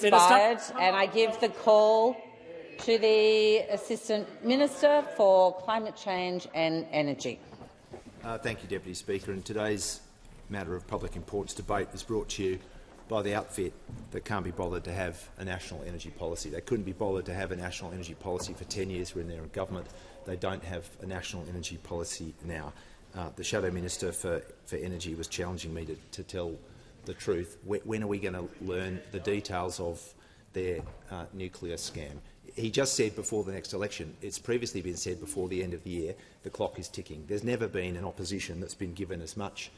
expired, and I give the call to the Assistant Minister for Climate Change and Energy. Thank you, Deputy Speaker. And today's matter of public importance debate is brought to you by the outfit that can't be bothered to have a national energy policy. They couldn't be bothered to have a national energy policy for 10 years when they're in government. They don't have a national energy policy now. The Shadow Minister for Energy was challenging me to tell the truth. When are we going to learn the details of their nuclear scam? He just said before the next election. It's previously been said before the end of the year. The clock is ticking. There's never been an opposition that's been given as much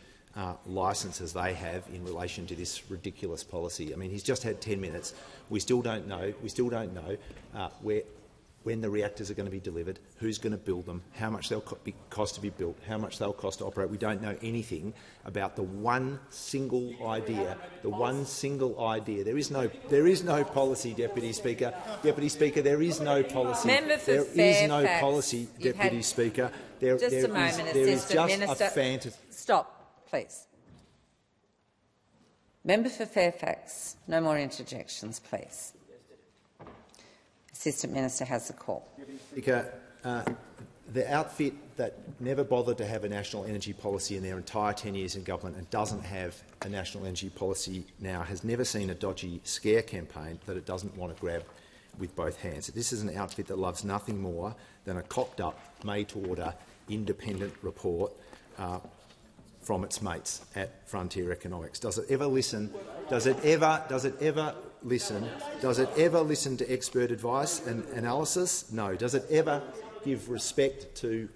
licence as they have in relation to this ridiculous policy. I mean, he's just had 10 minutes. We still don't know. We still don't know when the reactors are going to be delivered, who's going to build them, how much they'll cost to be built, how much they'll cost to operate. We don't know anything about the one single idea. The one single idea. There is no policy, Deputy Speaker. Deputy Speaker, there is no policy. There is no policy, Deputy Speaker. There is just a fantasy. Stop, please. Member for Fairfax, no more interjections, please. Assistant Minister has the call. Speaker, the outfit that never bothered to have a national energy policy in their entire 10 years in government and doesn't have a national energy policy now has never seen a dodgy scare campaign that it doesn't want to grab with both hands. This is an outfit that loves nothing more than a cocked-up, made-to-order, independent report from its mates at Frontier Economics. Does it ever listen? Does it ever listen to expert advice and analysis? No. Does it ever give respect to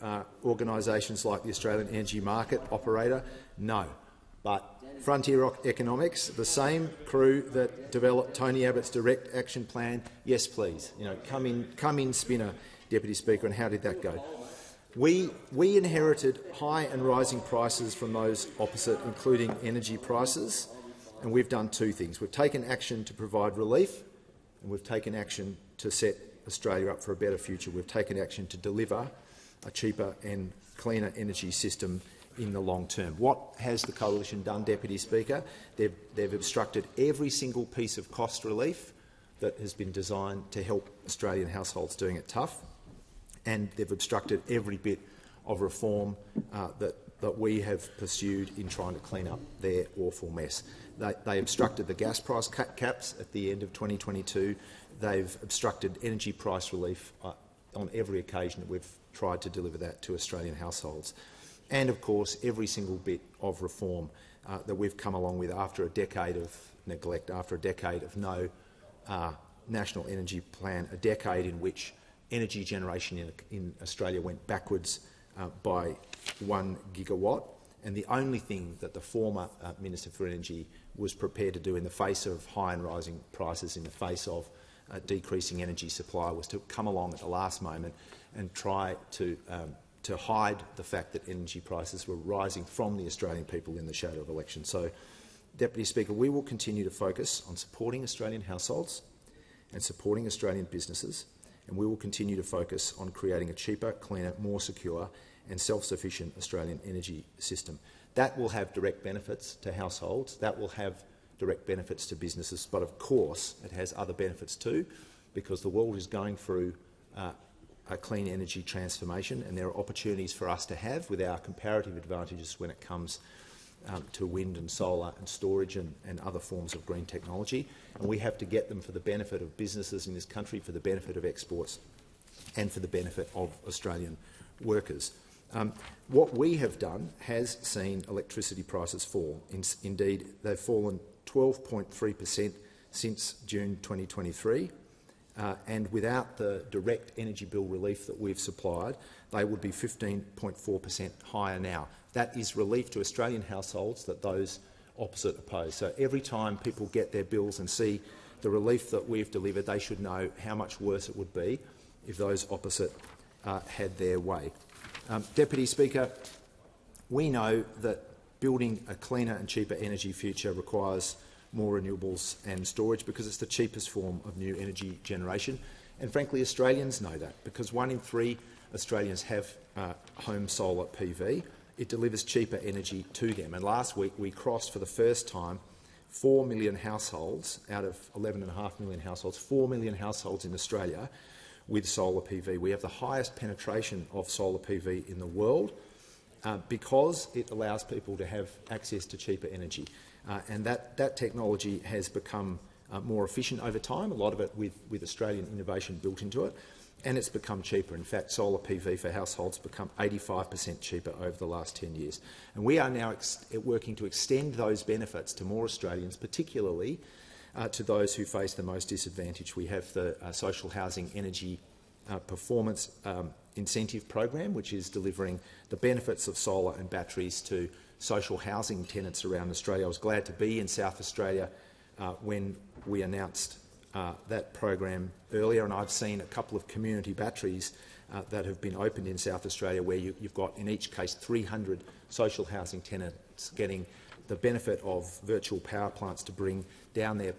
organisations like the Australian Energy Market Operator? No. But Frontier Economics, the same crew that developed Tony Abbott's Direct Action Plan, yes, please. Come in, spinner, Deputy Speaker. And how did that go? We inherited high and rising prices from those opposite, including energy prices, and we've done two things. We've taken action to provide relief, and we've taken action to set Australia up for a better future. We've taken action to deliver a cheaper and cleaner energy system in the long term. What has the coalition done, Deputy Speaker? They've obstructed every single piece of cost relief that has been designed to help Australian households doing it tough. And they've obstructed every bit of reform that we have pursued in trying to clean up their awful mess. They obstructed the gas price caps at the end of 2022. They've obstructed energy price relief on every occasion that we've tried to deliver that to Australian households. And, of course, every single bit of reform that we've come along with after a decade of neglect, after a decade of no national energy plan, a decade in which energy generation in Australia went backwards by 1 gigawatt, and the only thing that the former Minister for Energy was prepared to do in the face of high and rising prices, in the face of decreasing energy supply, was to come along at the last moment and try to hide the fact that energy prices were rising from the Australian people in the shadow of elections. So, Deputy Speaker, we will continue to focus on supporting Australian households and supporting Australian businesses, and we will continue to focus on creating a cheaper, cleaner, more secure and self-sufficient Australian energy system. That will have direct benefits to households, that will have direct benefits to businesses, but of course it has other benefits too, because the world is going through a clean energy transformation, and there are opportunities for us to have with our comparative advantages when it comes to wind and solar and storage and other forms of green technology. And we have to get them for the benefit of businesses in this country, for the benefit of exports and for the benefit of Australian workers. What we have done has seen electricity prices fall. Indeed, they've fallen 12.3% since June 2023. And without the direct energy bill relief that we've supplied, they would be 15.4% higher now. That is relief to Australian households that those opposite oppose. So every time people get their bills and see the relief that we've delivered, they should know how much worse it would be if those opposite had their way. Deputy Speaker, we know that building a cleaner and cheaper energy future requires more renewables and storage because it's the cheapest form of new energy generation. And frankly, Australians know that because 1 in 3 Australians have home solar PV. It delivers cheaper energy to them. And last week we crossed for the first time 4 million households out of 11.5 million households, 4 million households in Australia with solar PV. We have the highest penetration of solar PV in the world because it allows people to have access to cheaper energy. And that technology has become more efficient over time, a lot of it with Australian innovation built into it, and it's become cheaper. In fact, solar PV for households become 85% cheaper over the last 10 years. And we are now working to extend those benefits to more Australians, particularly to those who face the most disadvantage. We have the Social Housing Energy Performance Incentive Program, which is delivering the benefits of solar and batteries to social housing tenants around Australia. I was glad to be in South Australia when we announced that program earlier, and I've seen a couple of community batteries that have been opened in South Australia where you've got, in each case, 300 social housing tenants getting the benefit of virtual power plants to bring down their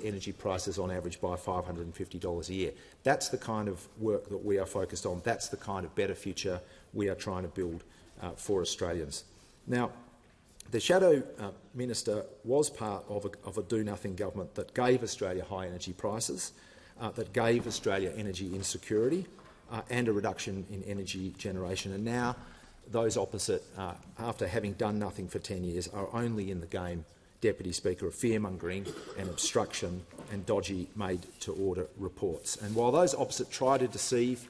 energy prices on average by $550 a year. That's the kind of work that we are focused on. That's the kind of better future we are trying to build for Australians. Now, the Shadow Minister was part of a do-nothing government that gave Australia high energy prices, that gave Australia energy insecurity and a reduction in energy generation. And now those opposite, after having done nothing for 10 years, are only in the game, Deputy Speaker, of fear-mongering and obstruction and dodgy made-to-order reports. And while those opposite try to deceive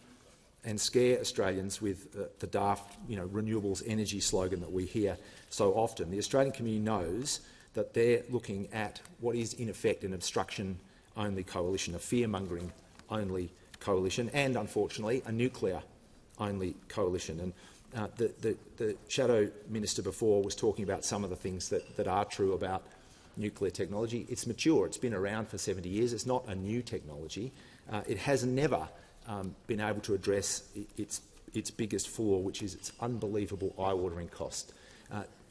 and scare Australians with the daft, renewables energy slogan that we hear so often, the Australian community knows that they're looking at what is, in effect, an obstruction-only coalition, a fear-mongering-only coalition, and, unfortunately, a nuclear-only coalition. And the Shadow Minister before was talking about some of the things that are true about nuclear technology. It's mature. It's been around for 70 years. It's not a new technology. It has never been able to address its biggest flaw, which is its unbelievable eye-watering cost.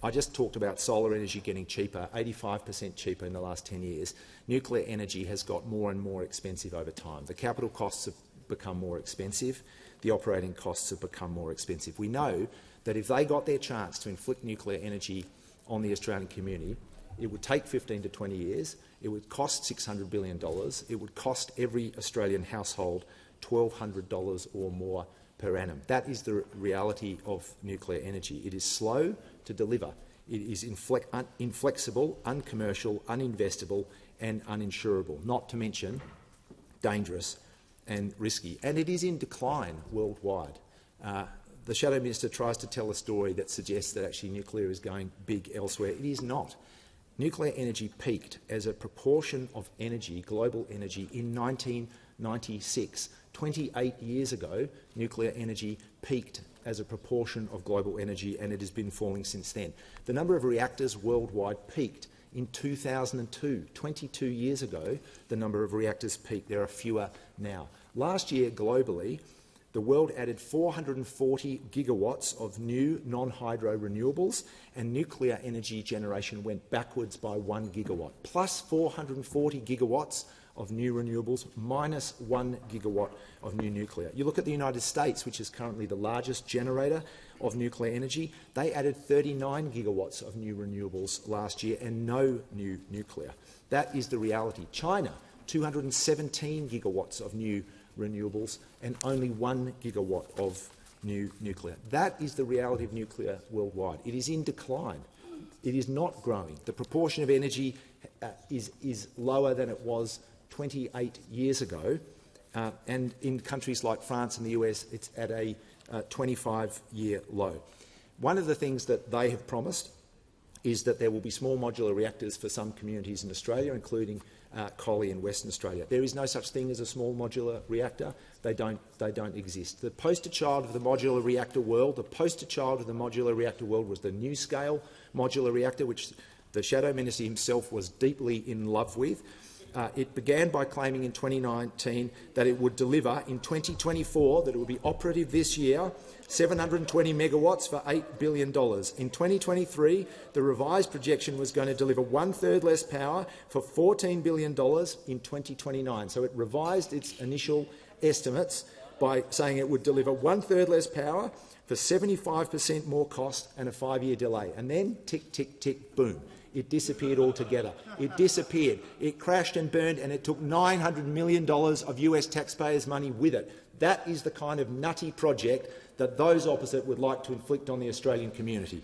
I just talked about solar energy getting cheaper, 85% cheaper in the last 10 years. Nuclear energy has got more and more expensive over time. The capital costs have become more expensive. The operating costs have become more expensive. We know that if they got their chance to inflict nuclear energy on the Australian community, it would take 15 to 20 years. It would cost $600 billion. It would cost every Australian household $1,200 or more per annum. That is the reality of nuclear energy. It is slow to deliver. It is inflexible, uncommercial, uninvestable and uninsurable, not to mention dangerous and risky. And it is in decline worldwide. The Shadow Minister tries to tell a story that suggests that actually nuclear is going big elsewhere. It is not. Nuclear energy peaked as a proportion of energy, global energy, in 1996. 28 years ago, nuclear energy peaked as a proportion of global energy, and it has been falling since then. The number of reactors worldwide peaked in 2002. 22 years ago, the number of reactors peaked. There are fewer now. Last year, globally, the world added 440 gigawatts of new non-hydro renewables, and nuclear energy generation went backwards by 1 gigawatt, plus 440 gigawatts of new renewables, minus 1 gigawatt of new nuclear. You look at the United States, which is currently the largest generator of nuclear energy. They added 39 gigawatts of new renewables last year and no new nuclear. That is the reality. China, 217 gigawatts of new renewables and only 1 gigawatt of new nuclear. That is the reality of nuclear worldwide. It is in decline. It is not growing. The proportion of energy is lower than it was 28 years ago, and in countries like France and the US, it's at a 25-year low. One of the things that they have promised is that there will be small modular reactors for some communities in Australia, including Collie in Western Australia. There is no such thing as a small modular reactor. They don't exist. The poster child of the modular reactor world, was the NuScale modular reactor, which the Shadow Minister himself was deeply in love with. It began by claiming in 2019 that it would deliver in 2024, that it would be operative this year, 720 megawatts for $8 billion. In 2023, the revised projection was going to deliver one-third less power for $14 billion in 2029. So it revised its initial estimates by saying it would deliver one-third less power for 75% more cost and a 5-year delay. And then, tick, tick, tick, boom. it disappeared altogether. It disappeared. It crashed and burned, and it took $900 million of US taxpayers' money with it. That is the kind of nutty project that those opposite would like to inflict on the Australian community.